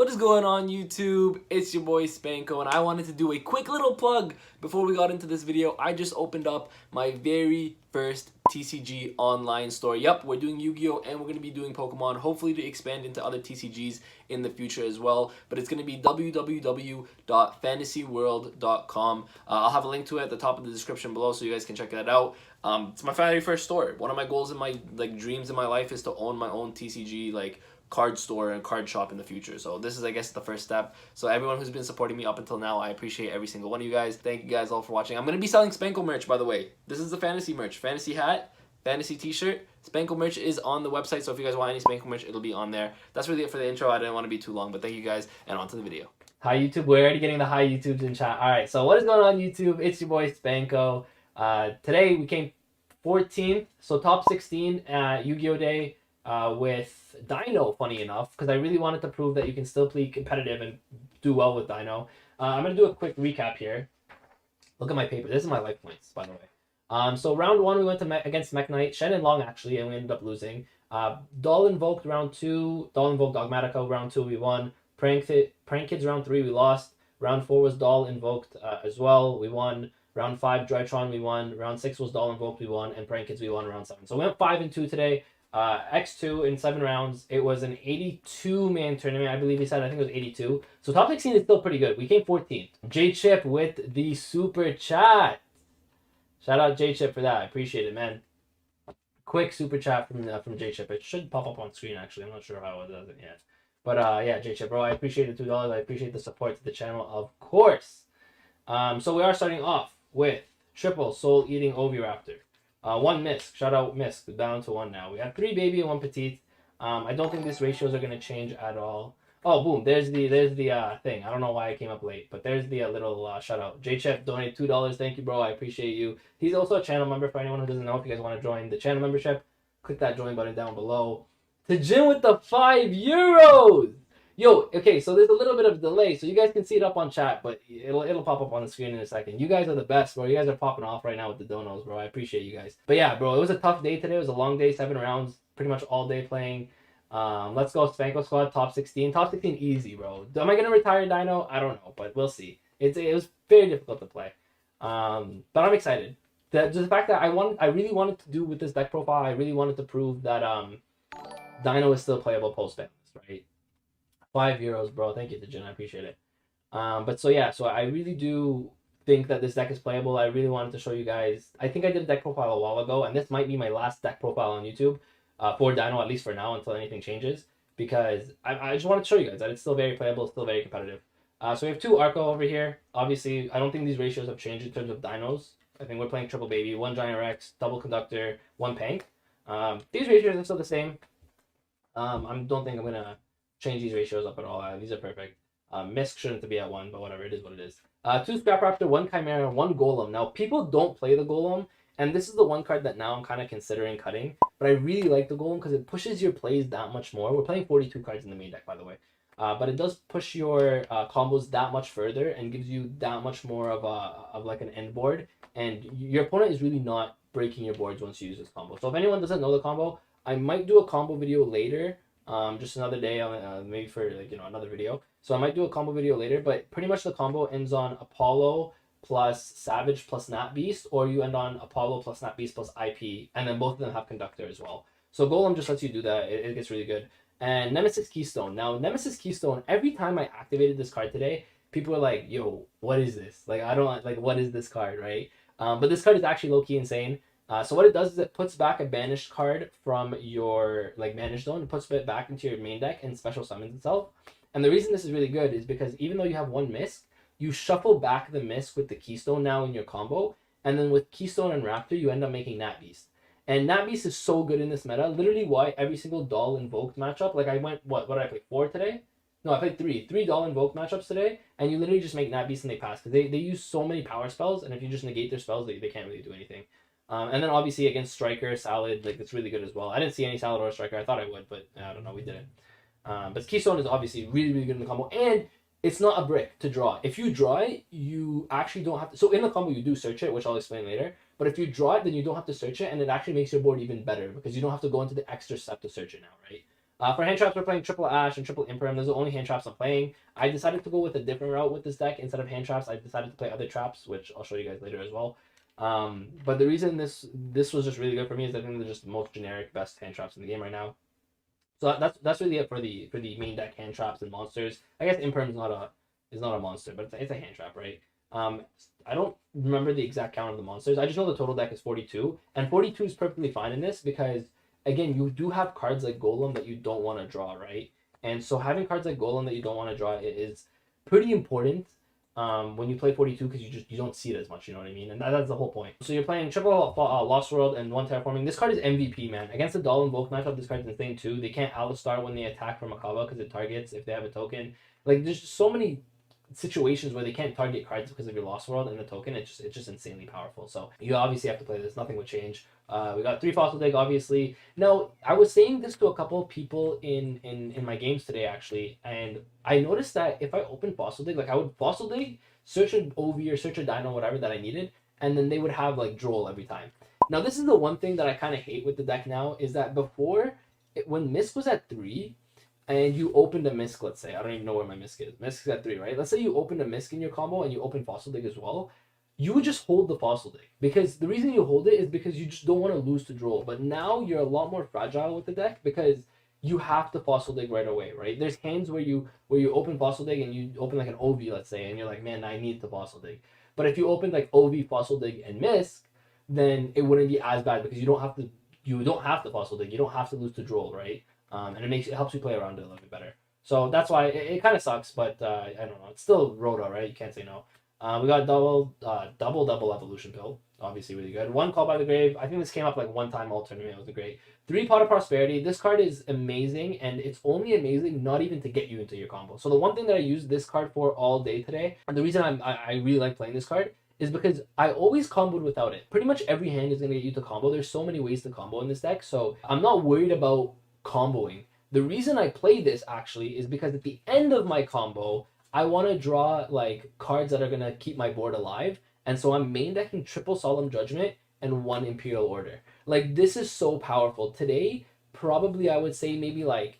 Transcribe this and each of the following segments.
What is going on YouTube? It's your boy Spanko and I wanted to do a quick little plug before we got into this video. I just opened up my very first TCG online store. Yep, we're doing Yu-Gi-Oh! And we're going to be doing Pokemon, hopefully to expand into other TCGs in the future as well. But it's going to be www.fantasyworld.com. I'll have a link to it at the top of the description below so you guys can check that out. It's my very first store. One of my goals in my dreams in my life is to own my own TCG card store and card shop in the future. So this is, I guess, the first step. So everyone who's been supporting me up until now, I appreciate every single one of you guys. Thank you guys all for watching. I'm going to be selling Spanko merch, by the way. This is the fantasy merch. Fantasy hat, fantasy t-shirt. Spanko merch is on the website, so if you guys want any Spanko merch, it'll be on there. That's really it for the intro. I didn't want to be too long, but thank you guys, and on to the video. Hi YouTube, we're already getting the hi YouTubes in chat. Alright, so what is going on YouTube? It's your boy Spanko. Today we came 14th, so top 16 at Yu-Gi-Oh! Day. With Dino, funny enough, because I really wanted to prove that you can still play competitive and do well with Dino. I'm going to do a quick recap here. Look at my paper. This is my life points, by the way. So round 1, we went to against Mech Knight. Shen and Long, actually, and we ended up losing. Doll Invoked round 2. Doll Invoked Dogmatica round 2, we won. Prank Kids round 3, we lost. Round 4 was Doll Invoked as well. We won. Round 5, Drytron, we won. Round 6 was Doll Invoked, we won. And Prank Kids, we won round 7. So we went 5-2 today. X2 in 7 rounds. It was an 82-man tournament, I believe he said. I think it was 82. So top 16 is still pretty good. We came 14th. J-Chip with the super chat. Shout out J-Chip for that. I appreciate it, man. Quick super chat from J-Chip. It should pop up on screen, actually. I'm not sure how it does it yet. But yeah, J-Chip, bro, I appreciate the $2. I appreciate the support to the channel, of course. So we are starting off with triple Soul Eating Oviraptor. 1 Misk. Shout out Misk. Down to 1 now. We have 3 baby and 1 petite. I don't think these ratios are going to change at all. Oh, boom. There's the thing. I don't know why I came up late, but there's the little shout out. J-Chef donated $2. Thank you, bro. I appreciate you. He's also a channel member for anyone who doesn't know. If you guys want to join the channel membership, click that join button down below. To Jim with the €5. Yo, okay, so there's a little bit of a delay, so you guys can see it up on chat, but it'll pop up on the screen in a second. You guys are the best, bro. You guys are popping off right now with the donos, bro. I appreciate you guys. But yeah, bro, it was a tough day today. It was a long day, 7 rounds, pretty much all day playing. Let's go Spanko squad, top 16. Top 16 easy, bro. Am I gonna retire Dino? I don't know, but we'll see. It was very difficult to play. But I'm excited. The fact that I really wanted to do with this deck profile, I really wanted to prove that Dino is still playable post-Banlist, right? €5, bro. Thank you, Dejin. I appreciate it. But so yeah, so I really do think that this deck is playable. I really wanted to show you guys. I think I did a deck profile a while ago, and this might be my last deck profile on YouTube for Dino, at least for now, until anything changes. Because I just wanted to show you guys that it's still very playable, still very competitive. So we have 2 Arco over here. Obviously, I don't think these ratios have changed in terms of Dinos. I think we're playing Triple Baby, 1 Giant Rex, Double Conductor, 1 Pank. These ratios are still the same. I don't think I'm going to change these ratios up at all. These are perfect. Misk shouldn't be at 1, but whatever, it is what it is. 2 Scrap Raptor, 1 Chimera, 1 Golem. Now, people don't play the Golem, and this is the one card that now I'm kind of considering cutting, but I really like the Golem because it pushes your plays that much more. We're playing 42 cards in the main deck, by the way. But it does push your combos that much further and gives you that much more of like an end board, and your opponent is really not breaking your boards once you use this combo. So if anyone doesn't know the combo, I might do a combo video later. Just another day on maybe for another video. So I might do a combo video later, but pretty much the combo ends on Apollo plus Savage plus Nat Beast, or you end on Apollo plus Nat Beast plus IP, and then both of them have Conductor as well. So Golem just lets you do that. It gets really good. And Nemesis Keystone. Now Nemesis Keystone, every time I activated this card today, people were like, yo, what is this? Like, I don't like, what is this card, right? But this card is actually low-key insane. So what it does is it puts back a banished card from your banished zone, and puts it back into your main deck and special summons itself. And the reason this is really good is because even though you have 1 Misk, you shuffle back the Misk with the Keystone now in your combo, and then with Keystone and Raptor, you end up making Nat Beast. And Nat Beast is so good in this meta. Literally why every single Doll Invoked matchup, like I went, what did I play, 4 today? No, I played 3 Doll Invoked matchups today, and you literally just make Nat Beast and they pass, because they use so many power spells, and if you just negate their spells, they can't really do anything. And then obviously against Striker, Salad, it's really good as well. I didn't see any Salad or Striker. I thought I would, but I don't know, we didn't. But Keystone is obviously really, really good in the combo. And it's not a brick to draw. If you draw it, you actually don't have to... So in the combo, you do search it, which I'll explain later. But if you draw it, then you don't have to search it, and it actually makes your board even better because you don't have to go into the extra step to search it now, right? For hand traps, we're playing triple Ash and triple Imperm. Those are the only hand traps I'm playing. I decided to go with a different route with this deck. Instead of hand traps, I decided to play other traps, which I'll show you guys later as well. But the reason this was just really good for me is I think they're just the most generic, best hand traps in the game right now. So that's really it for the main deck hand traps and monsters. I guess Imperm is not a monster, but it's a hand trap, right? Um, I don't remember the exact count of the monsters. I just know the total deck is 42, and 42 is perfectly fine in this because again, you do have cards like Golem that you don't want to draw, right? And so having cards like Golem that you don't want to draw is pretty important when you play 42 because you don't see it as much, you know what I mean? And that's the whole point. So you're playing triple Lost World and one Terraforming. This card is MVP, man. Against the Doll Invoke matchup, this card's insane too. They can't Alistar when they attack from Akaba because it targets if they have a token. Like there's just so many situations where they can't target cards because of your Lost World and the token. It's just insanely powerful. So you obviously have to play this. Nothing would change. We got 3 Fossil Dig, obviously. Now, I was saying this to a couple of people in my games today, actually, and I noticed that if I open Fossil Dig, like I would Fossil Dig, search an OV or search a Dino, whatever that I needed, and then they would have like Droll every time. Now, this is the one thing that I kind of hate with the deck now is that before, when Misk was at 3, and you opened a Misk, let's say, I don't even know where my Misk is. Misk is at 3, right? Let's say you opened a Misk in your combo and you open Fossil Dig as well. You would just hold the Fossil Dig. Because the reason you hold it is because you just don't want to lose to Droll. But now you're a lot more fragile with the deck because you have to Fossil Dig right away, right? There's hands where you open Fossil Dig and you open like an OV, let's say, and you're like, man, I need to Fossil Dig. But if you open like OV, Fossil Dig, and Misk, then it wouldn't be as bad because you don't have to Fossil Dig. You don't have to lose to Droll, right? And it helps you play around it a little bit better. So that's why it kind of sucks, but I don't know. It's still Rhoda, right? You can't say no. We got double evolution pill, obviously really good. 1 Call by the Grave. I think this came up like one time all tournament. It was great. 3 Pot of Prosperity. This card is amazing, and it's only amazing not even to get you into your combo. So the one thing that I used this card for all day today, and the reason I really like playing this card is because I always comboed without it. Pretty much every hand is gonna get you to combo. There's so many ways to combo in this deck, so I'm not worried about comboing. The reason I play this actually is because at the end of my combo, I want to draw like cards that are gonna keep my board alive, and so I'm main decking triple Solemn Judgment and 1 Imperial Order. Like this is so powerful. Today, probably I would say maybe like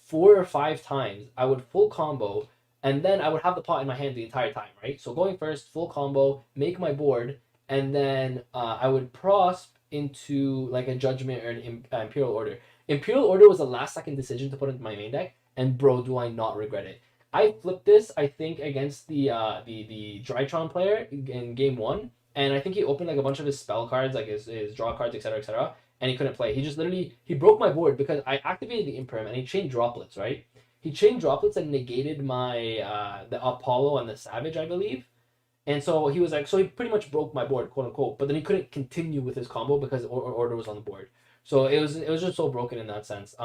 4 or 5 times I would full combo, and then I would have the pot in my hand the entire time, right? So going first, full combo, make my board, and then I would prosp into like a Judgment or an Imperial Order. Imperial Order was a last second decision to put into my main deck, and bro, do I not regret it. I flipped this, I think, against the Drytron player in game 1, and I think he opened like a bunch of his spell cards, like his draw cards, etc., and he couldn't play. He just literally he broke my board because I activated the Imperm and he chained droplets, right? He chained droplets and negated my the Apollo and the Savage, I believe. And so he was like, so he pretty much broke my board, quote unquote. But then he couldn't continue with his combo because order was on the board. So it was just so broken in that sense.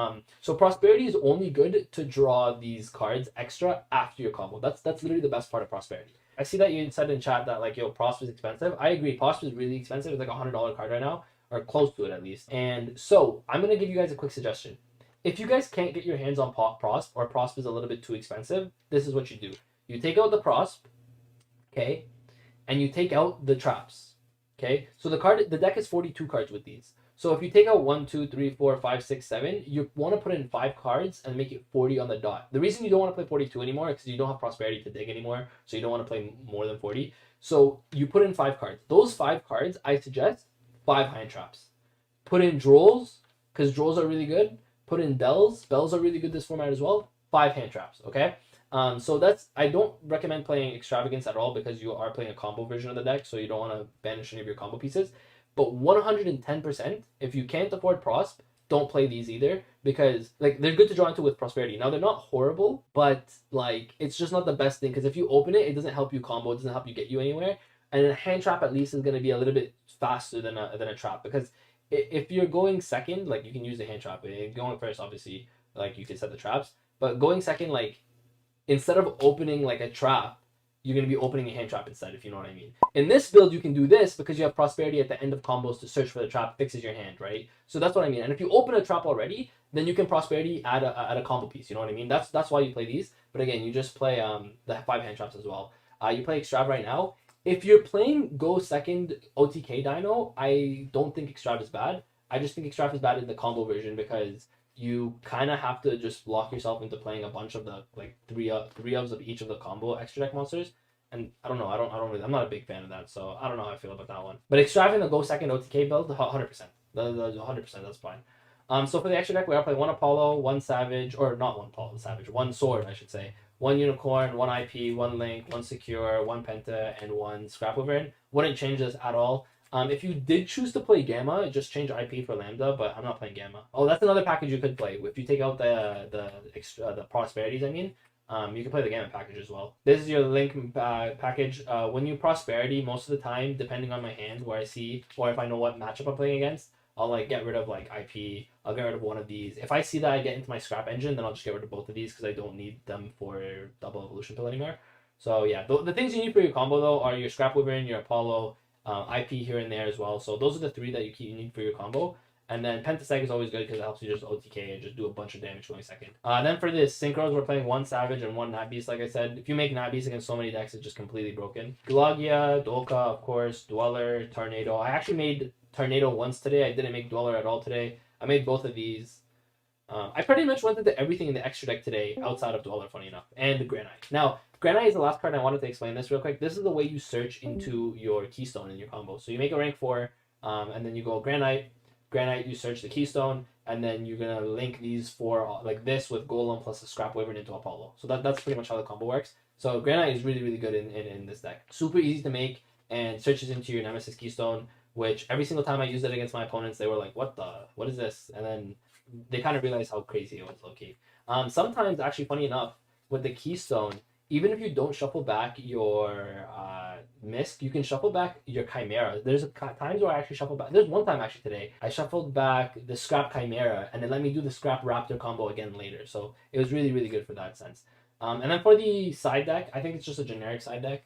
So Prosperity is only good to draw these cards extra after your combo. That's literally the best part of Prosperity. I see that you said in chat that like yo Prosp is expensive. I agree. Prosp is really expensive. It's like $100 card right now, or close to it at least. And so I'm gonna give you guys a quick suggestion. If you guys can't get your hands on Prosp, or Prosp is a little bit too expensive, this is what you do. You take out the Prosp, okay, and you take out the traps, okay. So the deck is 42 cards with these. So if you take out 1, 2, 3, 4, 5, 6, 7, you want to put in 5 cards and make it 40 on the dot. The reason you don't want to play 42 anymore is because you don't have Prosperity to dig anymore, so you don't want to play more than 40. So you put in 5 cards. Those 5 cards, I suggest 5 hand traps. Put in Drolls, because Drolls are really good. Put in Bells. Bells are really good this format as well. 5 hand traps, okay? So I don't recommend playing Extravagance at all because you are playing a combo version of the deck, so you don't want to banish any of your combo pieces. But 110%, if you can't afford Prosp, don't play these either because like they're good to draw into with Prosperity. Now they're not horrible, but like it's just not the best thing because if you open it, it doesn't help you combo, it doesn't help you get you anywhere. And a hand trap at least is going to be a little bit faster than a trap because if you're going second, like you can use the hand trap. Going first, obviously, like you can set the traps, but going second, like instead of opening like a trap, you're going to be opening a hand trap instead, if you know what I mean. In this build, you can do this because you have Prosperity at the end of combos to search for the trap, fixes your hand, right? So that's what I mean. And if you open a trap already, then you can Prosperity add a combo piece, you know what I mean? That's why you play these. But again, you just play the 5 hand traps as well. You play Extrav right now. If you're playing Go Second OTK Dino, I don't think Extrav is bad. I just think Extrav is bad in the combo version because you kind of have to just lock yourself into playing a bunch of the like three ofs of each of the combo extra deck monsters. And I don't know, I don't really, I'm not a big fan of that, so I don't know how I feel about that one. But extravagant the go second OTK build, 100%. The 100%, that's fine. So for the extra deck, we are playing one Apollo, one Savage, or not one Apollo, Savage, one Sword, I should say. One Unicorn, one IP, one Link, one Secure, one Penta, and one Scrap Wyvern. Wouldn't change this at all. If you did choose to play Gamma, just change IP for Lambda, but I'm not playing Gamma. Oh, that's another package you could play. If you take out the Prosperities, I mean, you can play the Gamma package as well. This is your Link package. When you Prosperity, most of the time, depending on my hand, where I see, or if I know what matchup I'm playing against, I'll like get rid of like IP. I'll get rid of one of these. If I see that I get into my scrap engine, then I'll just get rid of both of these because I don't need them for double evolution pill anymore. So yeah, the things you need for your combo though are your scrap wyvern, your Apollo, IP here and there as well. So those are the three that you need for your combo. And then Pentaseg is always good because it helps you just OTK and just do a bunch of damage going second. Then for this Synchros, we're playing one Savage and one Nat Beast, like I said. If you make Nat Beast against so many decks, it's just completely broken. Gulagia, Dolka, of course, Dweller, Tornado. I actually made Tornado once today. I didn't make Dweller at all today. I made both of these. I pretty much went into everything in the extra deck today outside of Dweller, funny enough, and the Granite. Now, Granite is the last card I wanted to explain this real quick. This is the way you search into your Keystone in your combo. So you make a rank 4, and then you go Granite, you search the Keystone, and then you're going to link these 4 like this with Golem plus a Scrap Wyvern into Apollo. So that's pretty much how the combo works. So Granite is really, really good in this deck. Super easy to make and searches into your Nemesis Keystone, which every single time I used it against my opponents, they were like, what is this? And then they kind of realized how crazy it was, low-key. Sometimes, actually, funny enough, with the Keystone, even if you don't shuffle back your Mist, you can shuffle back your Chimera. There's times where I actually shuffle back. There's one time actually today, I shuffled back the Scrap Chimera, and it let me do the Scrap Raptor combo again later. So it was really, really good for that sense. And then for the side deck, I think it's just a generic side deck.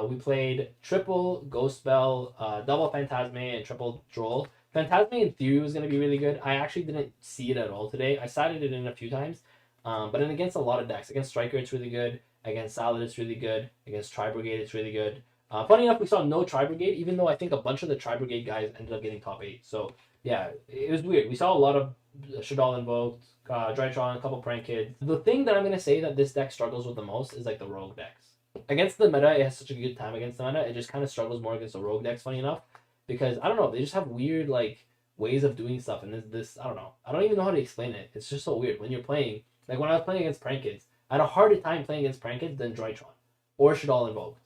We played triple Ghost Bell, double Phantasme, and triple Droll. Phantasme in theory was going to be really good. I actually didn't see it at all today. I sided it in a few times, but then against a lot of decks. Against Striker, it's really good. Against Salad, it's really good. Against Tri-Brigade, it's really good. Funny enough, we saw no Tri-Brigade, even though I think a bunch of the Tri-Brigade guys ended up getting top 8. So, yeah, it was weird. We saw a lot of Shaddoll invoked, Drytron, a couple Prank Kids. The thing that I'm going to say that this deck struggles with the most is like the Rogue decks. Against the meta, it has such a good time against the meta. It just kind of struggles more against the Rogue decks, funny enough. Because, I don't know, they just have weird, like, ways of doing stuff. And this I don't know. I don't even know how to explain it. It's just so weird. When you're playing, like when I was playing against Prank Kids, I had a harder time playing against Prank Kids than Drytron. Or Shaddoll Invoked.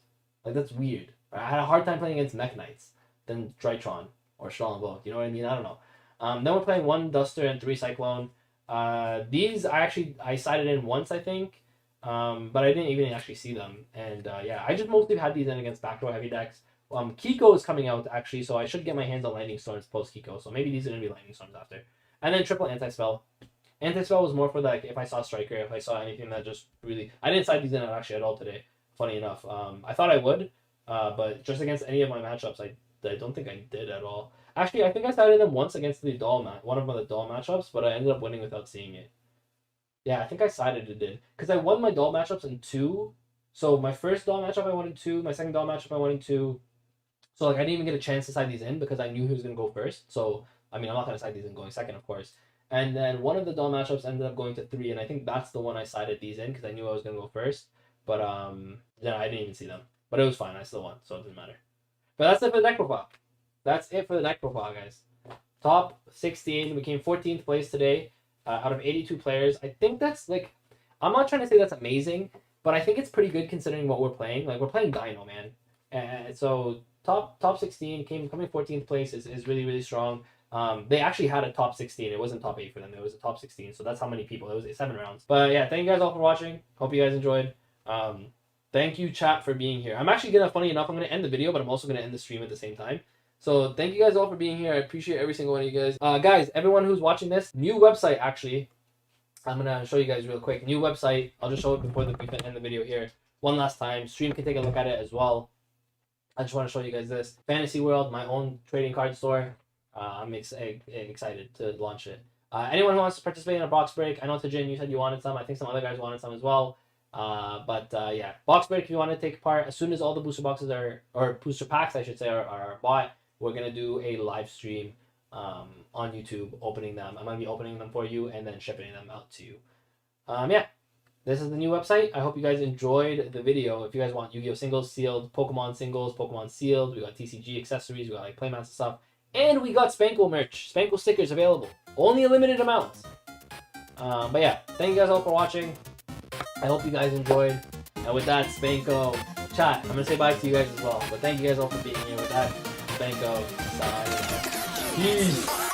Like, that's weird. I had a hard time playing against Mech Knights than Drytron or Shaddoll Invoked. You know what I mean? I don't know. Then we're playing 1 Duster and 3 Cyclone. These, I sided in once, I think. But I didn't even actually see them. And, yeah, I just mostly had these in against backdoor heavy decks. Kiko is coming out, actually, so I should get my hands on Lightning Storms post-Kiko. So maybe these are going to be Lightning Storms after. And then triple Anti-Spell. Anti-Spell was more for, like, if I saw Striker, if I saw anything that just really... I didn't side these in actually at all today, funny enough. I thought I would, but just against any of my matchups, I don't think I did at all. Actually, I think I sided them once against the Doll one of the Doll matchups, but I ended up winning without seeing it. Yeah, I think I sided it did. Because I won my Doll matchups in 2. So my first Doll matchup I won in 2, my second Doll matchup I won in 2. So, like, I didn't even get a chance to side these in because I knew he was going to go first. So, I mean, I'm not going to side these in going second, of course. And then one of the Doll matchups ended up going to 3, and I think that's the one I sided these in because I knew I was going to go first. But, yeah, I didn't even see them. But it was fine. I still won, so it doesn't matter. But that's it for the deck profile. That's it for the deck profile, guys. Top 16. We came 14th place today out of 82 players. I think that's, like, I'm not trying to say that's amazing, but I think it's pretty good considering what we're playing. Like, we're playing Dino, man. And so... Top 16 coming 14th place is really, really strong. They actually had a top 16. It wasn't top 8 for them. It was a top 16. So that's how many people. It was 7 rounds. But yeah, thank you guys all for watching. Hope you guys enjoyed. Thank you, chat, for being here. I'm actually funny enough, I'm going to end the video, but I'm also going to end the stream at the same time. So thank you guys all for being here. I appreciate every single one of you guys. Guys, everyone who's watching this, new website, actually. I'm going to show you guys real quick. New website. I'll just show it before we end the video here. One last time. Stream can take a look at it as well. I just want to show you guys this. Fantasy World, my own trading card store. I'm excited to launch it. Anyone who wants to participate in a box break, I know Tajin, you said you wanted some. I think some other guys wanted some as well. Yeah, box break if you want to take part. As soon as all the booster boxes or booster packs, I should say, are bought, we're going to do a live stream on YouTube, opening them. I'm gonna be opening them for you and then shipping them out to you. Yeah, this is the new website. I hope you guys enjoyed the video. If you guys want Yu-Gi-Oh singles, sealed, Pokemon singles, Pokemon sealed, we got TCG accessories, we got like playmats and stuff, and we got Spanko merch, Spanko stickers available. Only a limited amount. But yeah, thank you guys all for watching. I hope you guys enjoyed. And with that, Spanko, chat, I'm gonna say bye to you guys as well. But thank you guys all for being here. With that, Spanko, sign. Peace.